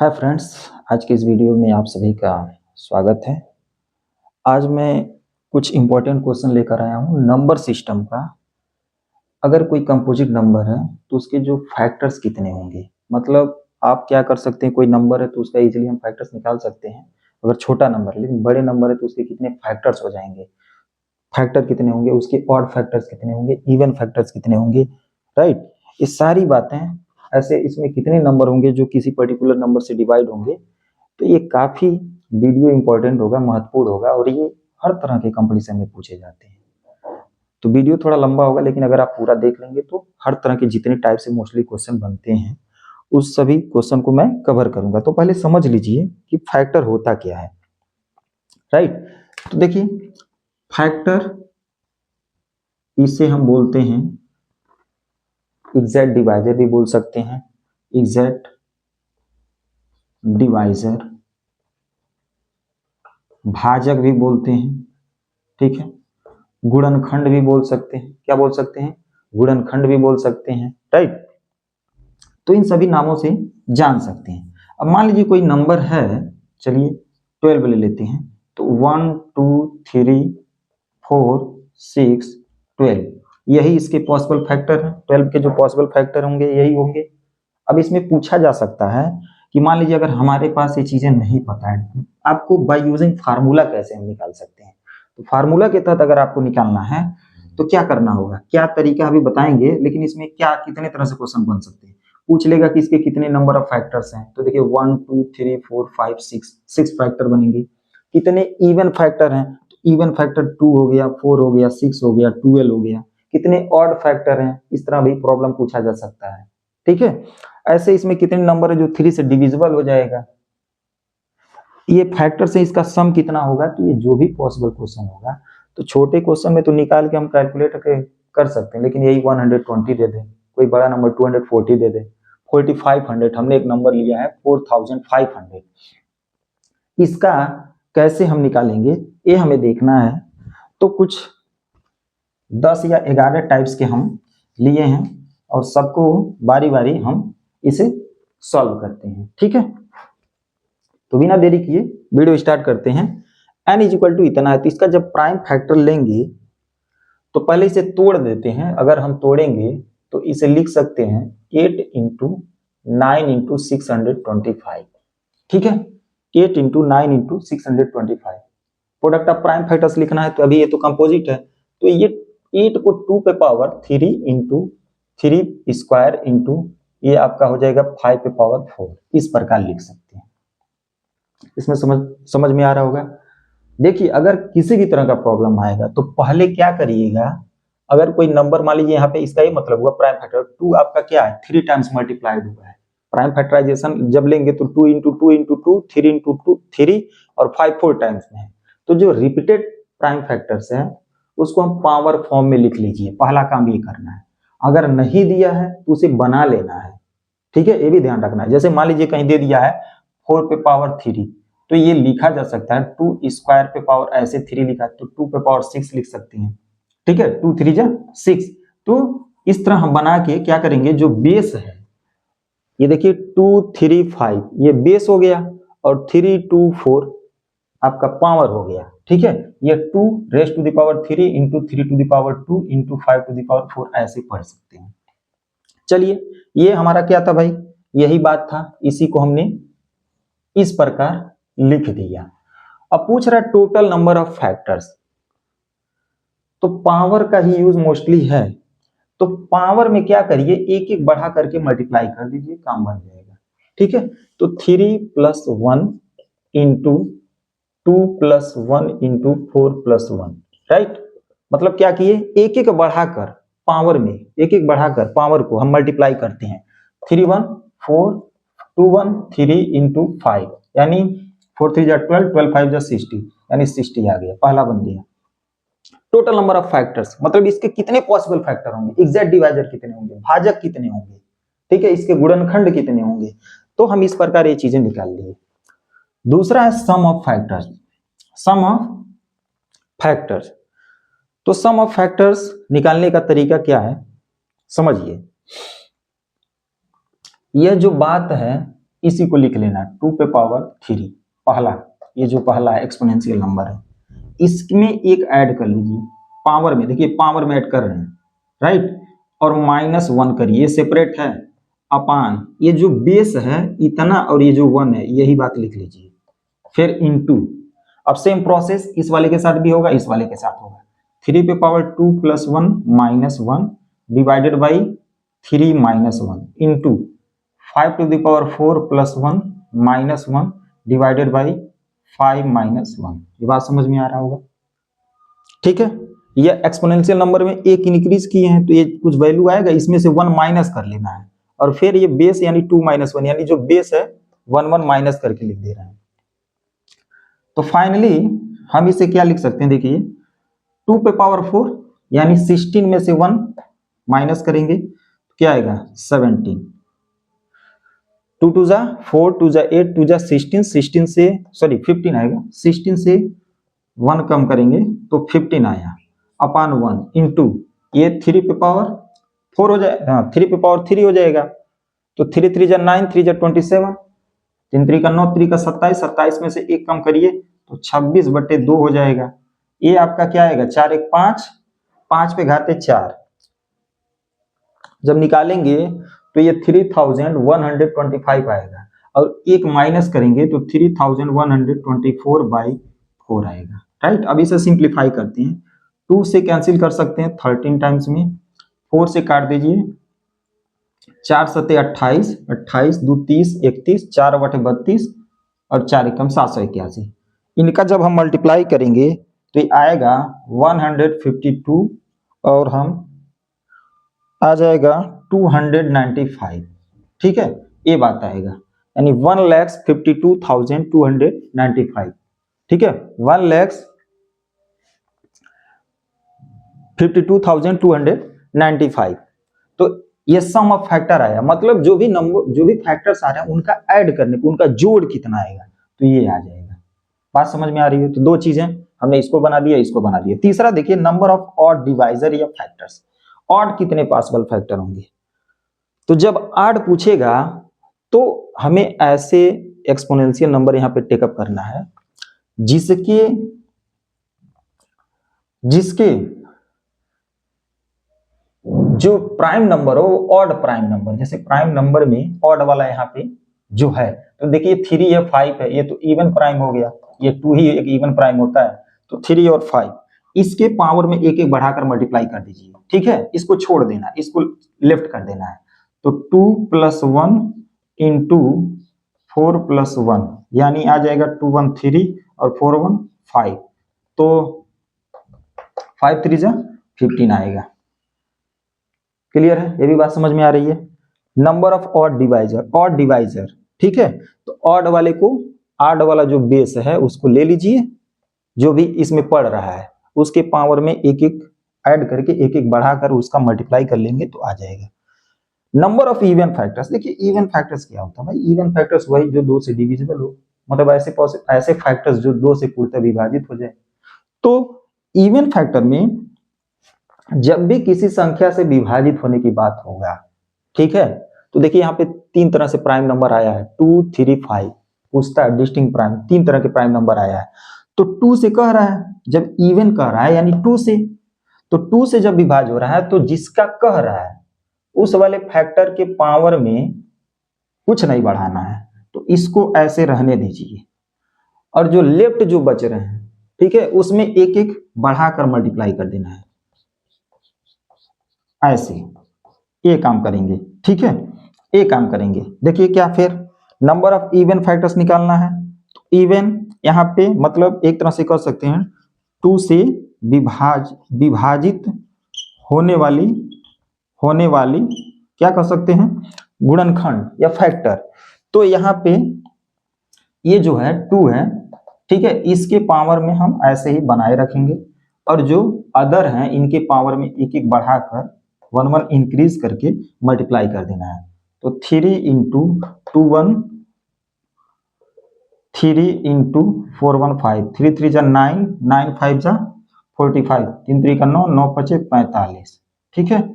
Hi friends, आज के इस वीडियो में आप सभी का स्वागत है। आज मैं कुछ इम्पोर्टेंट क्वेश्चन लेकर आया हूँ नंबर सिस्टम का। अगर कोई कंपोजिट नंबर है तो उसके जो फैक्टर्स कितने होंगे, मतलब आप क्या कर सकते हैं, कोई नंबर है तो उसका इजीली हम फैक्टर्स निकाल सकते हैं। अगर छोटा नंबर है, लेकिन बड़े नंबर है तो उसके कितने फैक्टर्स हो जाएंगे, फैक्टर कितने होंगे, उसके ऑड फैक्टर्स कितने होंगे, इवन फैक्टर्स कितने होंगे, राइट। ये सारी बातें ऐसे, इसमें कितने नंबर होंगे जो किसी पर्टिकुलर नंबर से डिवाइड होंगे। तो ये काफी वीडियो इंपॉर्टेंट होगा, महत्वपूर्ण होगा, और ये हर तरह के कंपटीशन में पूछे जाते हैं। तो वीडियो थोड़ा लंबा होगा, लेकिन अगर आप पूरा देख लेंगे तो हर तरह के जितने टाइप से मोस्टली क्वेश्चन बनते हैं उस सभी क्वेश्चन को मैं कवर करूंगा। तो पहले समझ लीजिए कि फैक्टर होता क्या है, राइट। तो देखिए, फैक्टर इसे हम बोलते हैं एग्जैक्ट डिवाइजर भी बोल सकते हैं, एग्जैक्ट डिवाइजर, भाजक भी बोलते हैं, ठीक है। गुणनखंड भी बोल सकते हैं, क्या बोल सकते हैं, गुणनखंड भी बोल सकते हैं, राइट। तो इन सभी नामों से जान सकते हैं। अब मान लीजिए कोई नंबर है, चलिए 12 ले लेते हैं। तो 1 2 3 4 6 12, यही इसके पॉसिबल फैक्टर हैं। 12 के जो पॉसिबल फैक्टर होंगे यही होंगे। अब इसमें पूछा जा सकता है कि मान लीजिए अगर हमारे पास ये चीजें नहीं पता है, आपको बाय यूजिंग फार्मूला कैसे हम निकाल सकते हैं। तो फार्मूला के तहत अगर आपको निकालना है तो क्या करना होगा, क्या तरीका अभी बताएंगे, लेकिन इसमें क्या कितने तरह से क्वेश्चन बन सकते हैं। पूछ लेगा कि इसके कितने नंबर ऑफ फैक्टर्स हैं, तो देखिए 1 2 3 4 5 6 फैक्टर बनेंगे। कितने इवन फैक्टर हैं, तो इवन फैक्टर 2 हो गया, 4 हो गया, 6 हो गया, 12 हो गया। कितने ऑड फैक्टर हैं, इस तरह भी प्रॉब्लम पूछा जा सकता है, ठीक है। ऐसे इसमें कितने नंबर है जो 3 से डिविजिबल हो जाएगा, ये फैक्टर से इसका सम कितना होगा। तो ये जो भी पॉसिबल क्वेश्चन होगा, तो छोटे क्वेश्चन में तो निकाल के हम कैलकुलेट कर सकते हैं, लेकिन यही 120 दे दे, कोई बड़ा नंबर 240 दे दे, 4500, हमने एक नंबर लिया है 4500, इसका कैसे हम निकालेंगे ये हमें देखना है। तो कुछ 10 या 11 टाइप्स के हम लिए हैं और सबको बारी बारी हम इसे सॉल्व करते हैं, ठीक है। तो बिना देरी किए वीडियो स्टार्ट करते हैं। n इज इक्वल टू इतना है, तो इसका जब प्राइम फैक्टर लेंगे तो पहले इसे तोड़ देते हैं। अगर हम तोड़ेंगे तो इसे लिख सकते हैं 8 इंटू 9 इंटू 625, ठीक है। 8 into 9 into 625 product of prime factors लिखना है। तो अभी ये तो कंपोजिट है, तो ये 8 को 2 पे पावर 3 इंटू 3 स्क्वायर इंटू ये आपका हो जाएगा 5 पे पावर 4, इस प्रकार लिख सकते हैं। इसमें समझ में आ रहा होगा। देखिए, अगर किसी भी तरह का प्रॉब्लम आएगा तो पहले क्या करिएगा, अगर कोई नंबर मान लीजिए यहाँ पे, इसका ये मतलब हुआ प्राइम फैक्टर 2 आपका क्या है 3 टाइम्स मल्टीप्लाइड हुआ है। प्राइम फैक्टराइजेशन जब लेंगे तो 2 इंटू 2 इंटू 2, 3 इंटू 2 3 और 5 4 टाइम्स में है। तो जो रिपीटेड प्राइम फैक्टर्स है उसको हम पावर फॉर्म में लिख लीजिए, पहला काम ये करना है। अगर नहीं दिया है तो उसे बना लेना है, ठीक है, ये भी ध्यान रखना है। जैसे मान लीजिए कहीं दे दिया है 4 पे पावर 3, तो ये लिखा जा सकता है 2 स्क्वायर पे पावर, ऐसे 3 लिखा है तो 2 पे पावर 6 लिख सकते हैं, ठीक है, 2 3 जा 6। तो इस तरह हम बना के क्या करेंगे, जो बेस है ये देखिए 2 3 5 ये बेस हो गया, और 3 2 4 आपका पावर हो गया, ठीक है। ये 2 raise to the power 3 into 3 to the power 2 into 5 to the power 4 ऐसे पढ़ सकते हैं। चलिए, ये हमारा क्या था भाई, यही बात था, इसी को हमने इस प्रकार लिख दिया। अब पूछ रहा है टोटल नंबर ऑफ फैक्टर्स, तो पावर का ही यूज मोस्टली है। तो पावर में क्या करिए, एक एक बढ़ा करके मल्टीप्लाई कर दीजिए, काम बन जाएगा, ठीक है। तो 3 plus 1 into 2 plus 1 into 4 plus 1, right. मतलब क्या किए, एक एक बढ़ाकर पावर में, एक एक बढ़ाकर पावर को हम मल्टीप्लाई करते हैं। 3 1 4 2 1 3 इंटू 5, यानी 4 3 जा 12, 12 5 जा 60, यानी 60 आ गया, पहला बन गया। टोटल नंबर ऑफ फैक्टर्स मतलब इसके कितने पॉसिबल फैक्टर होंगे, एग्जैक्ट डिवाइजर कितने होंगे, भाजक कितने होंगे, ठीक है, इसके गुणनखंड कितने होंगे। तो हम इस प्रकार ये चीजें निकाल लिए। दूसरा है sum of factors, sum of factors. तो सम ऑफ फैक्टर्स निकालने का तरीका क्या है, समझिए। यह जो बात है इसी को लिख लेना 2 पे पावर 3 पहला, ये जो पहला एक्सपोनेंशियल नंबर है इसमें एक ऐड कर लीजिए पावर में, देखिए पावर में ऐड कर रहे हैं राइट, और -1 करिए, सेपरेट है अपान ये जो बेस है इतना और ये जो 1 है यही बात लिख लीजिए, फिर इनटू। अब सेम प्रोसेस इस वाले के साथ भी होगा, इस वाले के साथ होगा। 3 पे power 2 + 1 -1 divided by 3 - 1 into 5 to the power 4 + 1 -1 divided by 5 - 1। ये बात समझ में आ रहा होगा, ठीक है। ये एक्सपोनेंशियल नंबर में एक इंक्रीज किए हैं तो ये कुछ वैल्यू आएगा, इसमें से 1 माइनस कर लेना है, और फिर ये बेस यानी 2 - 1 यानी जो बेस है 1 माइनस करके लिख दे रहे हैं। तो फाइनली हम इसे क्या लिख सकते हैं, देखिए 2 पे पावर 4 यानी 16 में से 1 माइनस करेंगे तो क्या आएगा 17, 2 2 जा 4, 2 जा 8, 2 जा 16, 16 से सॉरी 15 आएगा, 16 से 1 कम करेंगे तो 15 आया अपान 1 इंटू ये 3 पे पावर 4 हो जाए, हाँ 3 पे पावर 3 हो जाएगा, तो 3 3 जा 9, 3 जा 27, 3 3 का 9, 3 का 27, 27 में से 1 कम करिए तो 26/2 हो जाएगा। ये आपका क्या आएगा 4 1 5, 5 पे घाते 4, जब निकालेंगे तो ये 3125 आएगा, और एक माइनस करेंगे तो 3124/4 आएगा राइट। अब इसे सिंप्लीफाई करते हैं, 2 से कैंसिल कर सकते हैं 13 टाइम्स में, 4 से काट दीजिए, 4 7 28, 28 2 30 31, 4 8 32 और 4 एकम 781। इनका जब हम मल्टीप्लाई करेंगे तो ये आएगा 152 और हम आ जाएगा 295, ठीक है, ये बात आएगा यानी 1,52,295, ठीक है, 1,52,295। तो ये सम ऑफ फैक्टर आया, मतलब जो भी नंबर जो भी फैक्टर्स आ रहे हैं उनका ऐड करने पे उनका जोड़ कितना आएगा तो ये आ जाएगा। बात समझ में आ रही है। तो दो चीजें हमने, इसको बना दिया, इसको बना दिया। तीसरा देखिए नंबर ऑफ ऑड डिवाइजर या फैक्टर्स, ऑड कितने पॉसिबल फैक्टर होंगे। तो जब ऑड पूछेगा तो हमें ऐसे एक्सपोनेंशियल नंबर यहां पे टेकअप करना है जिसके जो प्राइम नंबर हो ऑड प्राइम नंबर, जैसे प्राइम नंबर में ऑड वाला यहाँ पे जो है, तो देखिए 3 है 5 है, ये तो इवन प्राइम हो गया, ये 2 ही एक इवन प्राइम होता है, तो 3 और 5 इसके पावर में एक एक बढ़ाकर मल्टीप्लाई कर दीजिए, ठीक है, इसको छोड़ देना, इसको लेफ्ट कर देना है। तो 2 + 1 इंटू 4 + 1 यानी आ जाएगा 2 1 3 और 4 1 5, तो 5 3 जा 15 आएगा। क्लियर है, ये भी बात समझ में आ रही है। नंबर ऑफ ऑड डिवाइजर, ठीक है, तो ऑड वाले को, ऑड वाला जो बेस है उसको ले लीजिए, जो भी इसमें पढ़ रहा है उसके पावर में एक एक ऐड करके एक एक बढ़ाकर उसका मल्टीप्लाई कर लेंगे तो आ जाएगा। नंबर ऑफ इवन फैक्टर्स, देखिए इवन फैक्टर्स क्या होता है भाई, इवन फैक्टर्स वही जो 2 से डिविजिबल हो, मतलब ऐसे फैक्टर्स जो 2 से पूर्णतः विभाजित हो जाए। तो इवन फैक्टर में जब भी किसी संख्या से विभाजित होने की बात होगा, ठीक है, तो देखिए यहाँ पे 3 तरह से प्राइम नंबर आया है, 2 3 5 पूछता है डिस्टिंक्ट प्राइम, 3 तरह के प्राइम नंबर आया है। तो 2 से कह रहा है, जब इवन कह रहा है यानी 2 से, तो 2 से जब विभाज हो रहा है तो जिसका कह रहा है उस वाले फैक्टर के पावर में कुछ नहीं बढ़ाना है, तो इसको ऐसे रहने दीजिए, और जो लेफ्ट जो बच रहे हैं, ठीक है, उसमें एक एक बढ़ाकर मल्टीप्लाई कर देना है, ऐसे ये काम करेंगे, ठीक है, ये काम करेंगे। देखिए क्या, फिर नंबर ऑफ इवन फैक्टर्स निकालना है, तो इवन यहाँ पे मतलब एक तरह से कर सकते हैं 2 से विभाजित होने वाली क्या कर सकते हैं, गुणनखंड या फैक्टर। तो यहाँ पे ये जो है 2 है, ठीक है, इसके पावर में हम ऐसे ही बनाए रखेंगे, और जो अदर हैं इनके पावर में एक एक बढ़ाकर 1 1 इंक्रीज करके मल्टीप्लाई कर देना है। तो 3 इंटू 2 1 3 इंटू 4 1 5, 3 3 जा 9, 9 5 जा 45, 3 3 का 9, 9 5 45, ठीक है।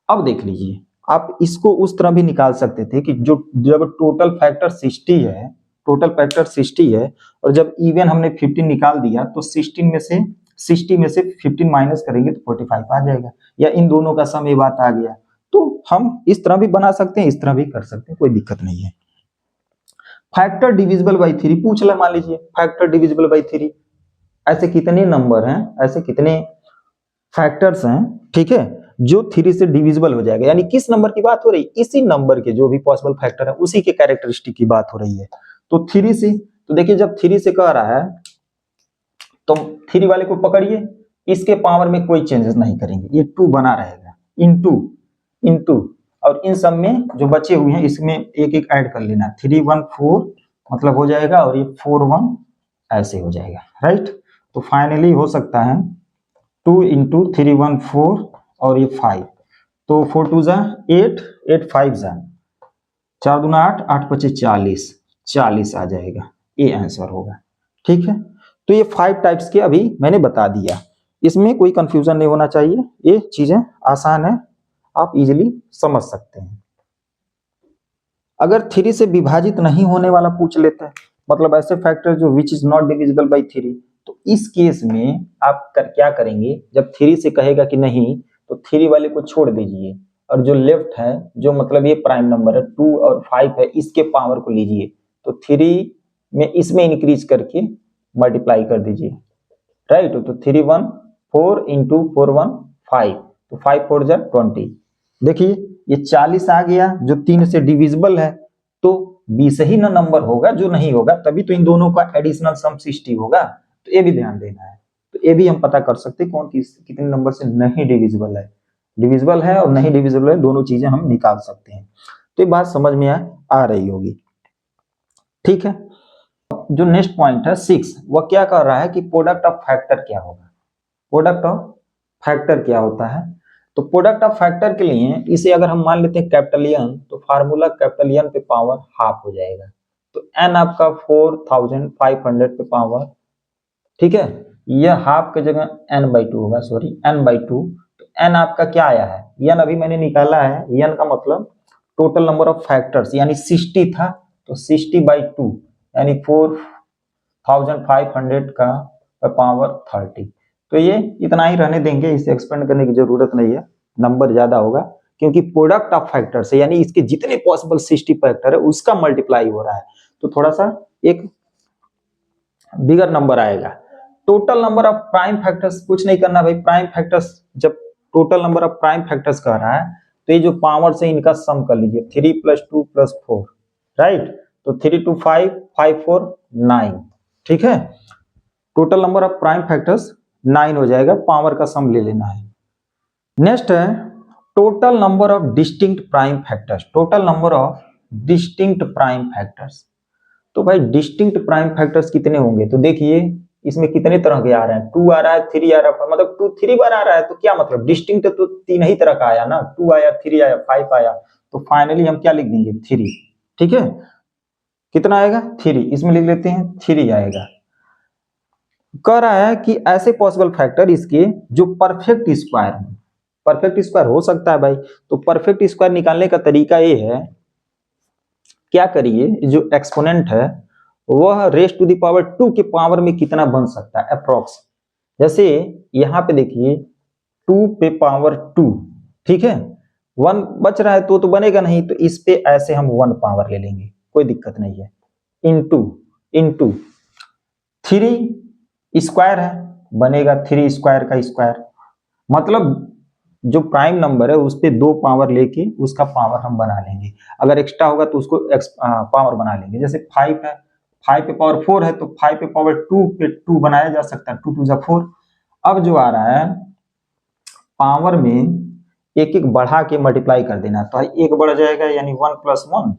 अब देख लीजिए आप इसको उस तरह भी निकाल सकते थे कि जो जब टोटल फैक्टर 60 है, टोटल फैक्टर 60 है और जब इवन हमने 15 निकाल दिया तो 16 में से 60 में से 15 माइनस करेंगे तो 45 आ जाएगा, या इन दोनों का सम ये बात आ गया। तो हम इस तरह भी बना सकते हैं, इस तरह भी कर सकते हैं, कोई दिक्कत नहीं है। फैक्टर डिविजिबल बाई 3 पूछ ले, मान लीजिए फैक्टर डिविजिबल बाई 3, ऐसे कितने नंबर हैं, ऐसे कितने फैक्टर्स हैं, ठीक है, जो 3 से डिविजिबल हो जाएगा। यानी किस नंबर की बात हो रही है, इसी नंबर के जो भी पॉसिबल फैक्टर है उसी के कैरेक्टरिस्टिक की बात हो रही है। तो 3 से, तो देखिए जब 3 से कह रहा है तो 3 वाले को पकड़िए, इसके पावर में कोई चेंजेस नहीं करेंगे, ये 2 बना रहेगा, इनटू और इन सब में जो बचे हुए हैं इसमें एक एक ऐड कर लेना, 3 1 4 मतलब हो जाएगा और ये 4 1 ऐसे हो जाएगा, राइट। तो फाइनली हो सकता है 2 इंटू 3 1 4 और ये 5, तो 4 2 जा 8 8 5 जा 4 दूना 8 8 पचे 40 40 आ जाएगा, ये आंसर होगा, ठीक है। तो ये 5 टाइप्स के अभी मैंने बता दिया, इसमें कोई कंफ्यूजन नहीं होना चाहिए, ये चीजें आसान है, आप इजीली समझ सकते हैं। अगर 3 से विभाजित नहीं होने वाला पूछ लेते हैं, मतलब ऐसे फैक्टर जो which is not divisible by 3, तो इस केस में आप क्या करेंगे, जब 3 से कहेगा कि नहीं तो 3 वाले को छोड़ दीजिए और जो लेफ्ट है, जो मतलब ये प्राइम नंबर है 2 और 5 है, इसके पावर को लीजिए, तो 3 में इसमें इंक्रीज करके मल्टीप्लाई कर दीजिए, राइट। तो 3 1 4 इंटू 4 1 5, तो 5 4 जा 20, देखिए ये 40 आ गया जो 3 से डिविजिबल है, तो 20 ही ना नंबर होगा जो नहीं होगा, तभी तो इन दोनों का एडिशनल सम 60 होगा, तो ये भी ध्यान देना है। तो ये भी हम पता कर सकते हैं कौन कितने नंबर से नहीं डिविजिबल है, डिविजिबल है और नहीं डिविजिबल है, दोनों चीजें हम निकाल सकते हैं। तो ये बात समझ में आ रही होगी, ठीक है। जो नेक्स्ट पॉइंट है 6, वह क्या कह रहा है कि प्रोडक्ट ऑफ फैक्टर क्या होगा, प्रोडक्ट ऑफ फैक्टर क्या होता है। तो प्रोडक्ट ऑफ फैक्टर के लिए इसे अगर हम मान लेते हैं कैपिटल एन, तो फार्मूला कैपिटल एन पे पावर हाफ हो जाएगा, तो एन आपका 4500 पे पावर, ठीक है, यह हाफ की जगह एन बाई 2 होगा, सॉरी एन बाई 2, तो एन आपका क्या आया है, एन अभी मैंने निकाला है, एन का मतलब टोटल नंबर ऑफ फैक्टर्स, यानी 60 था तो 60 बाई 2 यानी 4500 का पावर 30, तो ये इतना ही रहने देंगे, इसे एक्सपेंड करने की जरूरत नहीं है, नंबर ज्यादा होगा क्योंकि प्रोडक्ट ऑफ फैक्टर से यानी इसके जितने पॉसिबल 60 फैक्टर है उसका मल्टीप्लाई हो रहा है, तो थोड़ा सा एक बिगर नंबर आएगा। Total number of prime factors कुछ नहीं करना भाई, प्राइम फैक्टर्स जब total number of prime factors कह रहा है तो ये जो पावर से इनका सम कर लीजिए, 3 + 2 + 4, राइट, तो 3 2 5 5 4 9, ठीक है। Total number of prime factors 9 हो जाएगा, पावर का सम ले लेना है। नेक्स्ट है total number of distinct prime factors, total number of distinct prime factors. तो भाई डिस्टिंक्ट प्राइम फैक्टर्स कितने होंगे, तो देखिए इसमें कितने तरह के आ रहे हैं, 2 आ रहा है, 3 आ रहा है, मतलब 2 3 बार आ रहा है, तो क्या मतलब डिस्टिंक्ट तो 3 ही तरह का आया ना, 2 आया 3 आया 5 आया, तो फाइनली हम क्या लिख देंगे 3, ठीक है। कितना आएगा 3, इसमें लिख लेते हैं 3 आएगा। कह रहा है कि ऐसे पॉसिबल फैक्टर इसके जो परफेक्ट स्क्वायर है, परफेक्ट स्क्वायर हो सकता है भाई, तो परफेक्ट स्क्वायर निकालने का तरीका ये है, क्या करिए, जो एक्सपोनेंट है वह रेज़ टू द पावर 2 के पावर में कितना बन सकता है अप्रोक्स, जैसे यहाँ पे देखिए 2 पे पावर 2, ठीक है, 1 बच रहा है तो बनेगा नहीं, तो इस पे ऐसे हम 1 पावर ले लेंगे, कोई दिक्कत नहीं है, इंटू 3 स्क्वायर है, बनेगा 3 स्क्वायर का स्क्वायर, मतलब जो प्राइम नंबर है उस पे 2 पावर लेके उसका पावर हम बना लेंगे, अगर एक्स्ट्रा होगा तो उसको पावर बना लेंगे, जैसे 5 है, 5 पे पावर 4 है तो 5 पे पावर 2 पे 2 बनाया जा सकता है, 2 2 जा 4। अब जो आ रहा है पावर में एक एक बढ़ा के मल्टीप्लाई कर देना, तो एक बढ़ जाएगा यानी 1 + 1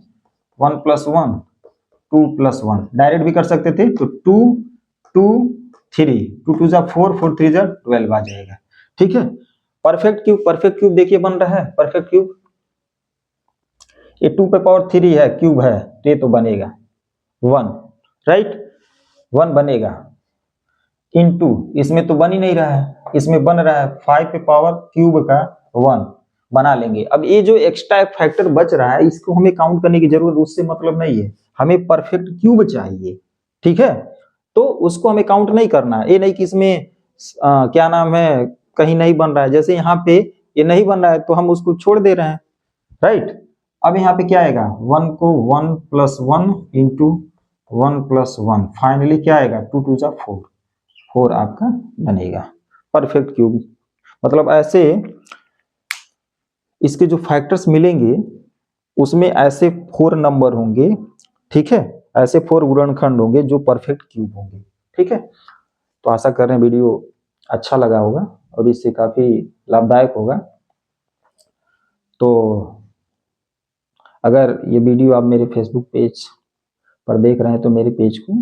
1 + 1 2 + 1, डायरेक्ट भी कर सकते थे, तो 2 2 3 2 2 जा 4 4 3 जा 12 आ जाएगा, ठीक है। परफेक्ट क्यूब देखिए बन रहा है, परफेक्ट क्यूब ये 2 पे पावर 3 है, क्यूब है, तो ये तो बनेगा 1, राइट, 1 बनेगा, इनटू इसमें तो बन ही नहीं रहा है, इसमें बन रहा है 5 पे पावर क्यूब का 1, बना लेंगे। अब ये जो एक्स्ट्रा एक फैक्टर बच रहा है इसको हमें काउंट करने की जरूरत उससे मतलब नहीं है, हमें परफेक्ट क्यूब चाहिए, ठीक है। तो उसको हमें काउंट नहीं करना है, ये नहीं कि इसमें क्या नाम है कहीं नहीं बन रहा है, जैसे यहाँ पे ये नहीं बन रहा है तो हम उसको छोड़ दे रहे हैं, राइट। अब यहाँ पे क्या आएगा, 1 को 1 + 1 इंटू 1 + 1, फाइनली क्या आएगा 2 2 जा 4, 4 आपका बनेगा परफेक्ट क्यूब। मतलब ऐसे इसके जो फैक्टर्स मिलेंगे उसमें ऐसे 4 नंबर होंगे, ठीक है, ऐसे 4 गुणनखंड होंगे जो परफेक्ट क्यूब होंगे, ठीक है। तो आशा कर रहे हैं वीडियो अच्छा लगा होगा और इससे काफी लाभदायक होगा। तो अगर ये वीडियो आप मेरे फेसबुक पेज पर देख रहे हैं तो मेरे पेज को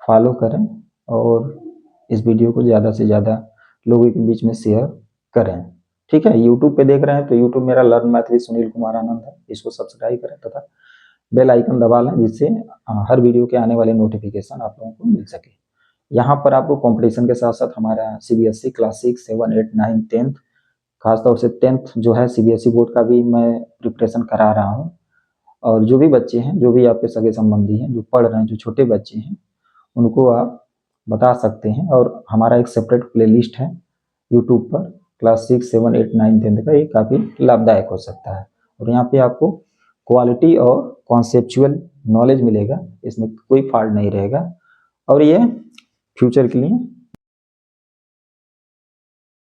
फॉलो करें और इस वीडियो को ज़्यादा से ज़्यादा लोगों के बीच में शेयर करें, ठीक है। यूट्यूब पे देख रहे हैं तो यूट्यूब मेरा learn math with Sunil Kumar Anand है, इसको सब्सक्राइब करें तथा बेल आइकन दबा लें जिससे हर वीडियो के आने वाले नोटिफिकेशन आप लोगों को मिल सके। यहाँ पर आपको कंपटीशन के साथ साथ हमारा CBSE क्लास 6, 7, 8, 9, 10th, खासतौर से 10th जो है CBSE बोर्ड का भी मैं प्रिपरेशन करा रहा हूँ। और जो भी बच्चे हैं, जो भी आपके सगे संबंधी हैं जो पढ़ रहे हैं, जो छोटे बच्चे हैं, उनको आप बता सकते हैं। और हमारा एक सेपरेट प्लेलिस्ट है यूट्यूब पर क्लास 6, 7, 8, 9, 10th का, ये काफ़ी लाभदायक हो सकता है। और यहाँ पे आपको क्वालिटी और कॉन्सेप्चुअल नॉलेज मिलेगा, इसमें कोई फॉल्ट नहीं रहेगा और ये फ्यूचर के लिए